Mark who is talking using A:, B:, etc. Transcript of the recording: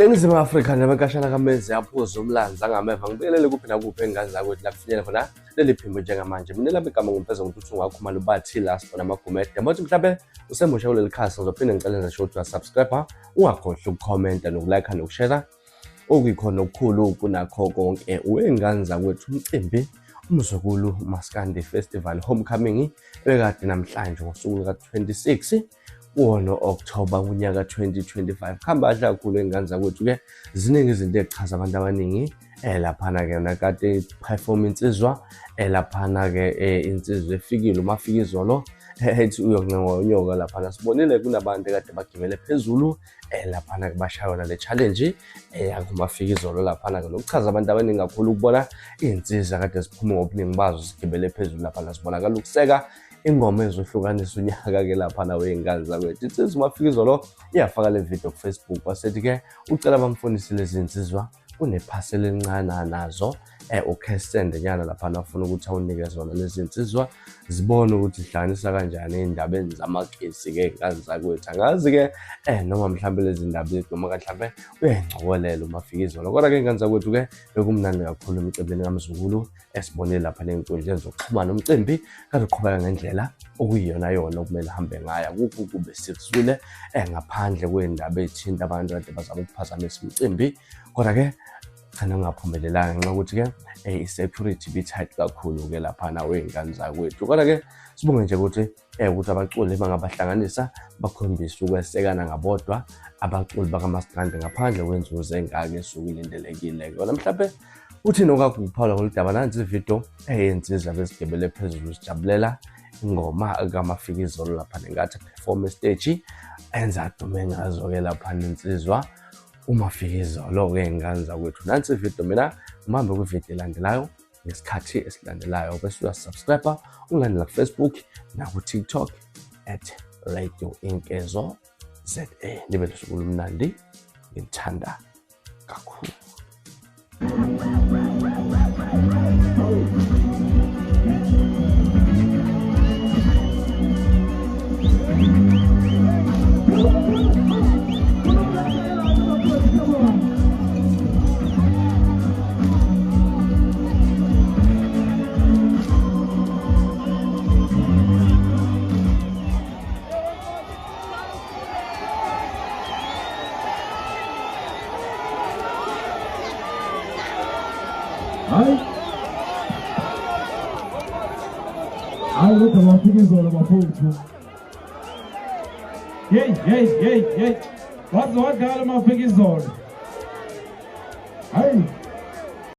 A: Eningizimu Afrika namakashana kamezi yaphuza umlanza ngameva ngibelele kuphi nakuphi engane zakwethu la kufinyela khona leli phimbo njengamanje mina lami igama ngimpheza ngokuthi ungakhumala ubathi la sibona amagumede manje mhlawumbe usemusha kuleli khasi ngizophinde ngicela nje ukuthi subscribe ungakhohlwa ukucomment nokulike nokushare okuyikhona okukhulu kunakho konke wengane zakwethu umcimbi umzukulu Maskandi Festival Homecoming ekade namhlanje ngosuku luka 26 wono October unyaka 2025 khamba kahle kakhulu engane zakwethu ke ziningi izinto ezichaza abantu abaningi laphana ke nakade performance izwa laphana ke insizwe efikile umafika izolo ethi uyonqonyoka laphana sibonile kunabantu kade bagibele phezulu laphana ke bashayona le challenge yakumafika izolo laphana ke lokuchaza abantu abaningi kakhulu ukubona insizwa kade ziphuma ngobuningi bazo sigibele phezulu laphana sibonakala ukuseka ingoma ezohlukanisa unyaka ke laphana wengane zakwethu insizwa umafika izolo iyafaka le video ku Facebook wasethi ke ucela bamfunisile izinsizwa unephasela encane nazo ukhesende nyana laphana afuna ukuthi awunike zona lezi insizwa zibone ukuthi ihlanganisa kanjani indaba ezamagesi ke ngane zakwethu angazi ke noma mhlambe lezi ndaba noma mhlambe uyengcokolela umafika izolo kodwa ke ngane zakwethu ke bekumnandi kakhulu emicebeni kamzukulu esibonile lapha nenkundleni zokuxhumana umcimbi kade uqhubeka ngendlela okuyiyona yona okumele hambe ngaya kukho kube sikusule ngaphandle kwendaba ethinta abantu kade bazama ukuphazamisa umcimbi kodwa ke khana ngaphumelelanga nxa ukuthi ke i-security bitight kakhulu ke lapha nawe ingane zakwethu kodwa ke sibonge nje ukuthi ukuthi abaculi bangabahlanganisa bakhombisa ukwesekana ngabodwa abaculi bakaMaskandi ngaphandle kwenzuzo engake esukulindelekile kodwa mhlawumbe uthi nokakuphawula ngoludaba nansi ivideo eyenziza besigibele phezulu sijabulela ingoma kaMafika izolo lapha nengathi perform stage enza dume ngazo ke lapha insizwa umafika izolo ke ingane zakwethu nansi ivideo mina uhambe kwivideo elandelayo ngesikhathi esilandelayo bese uyasubscribe ungilandela ku Facebook na ku TikTok @Radio-Inkezo ZA nibe nosuku olumnandi ngithanda kakhulu.
B: I look at my fingers on my phone. Hey. What's what got my fingers on? Hey.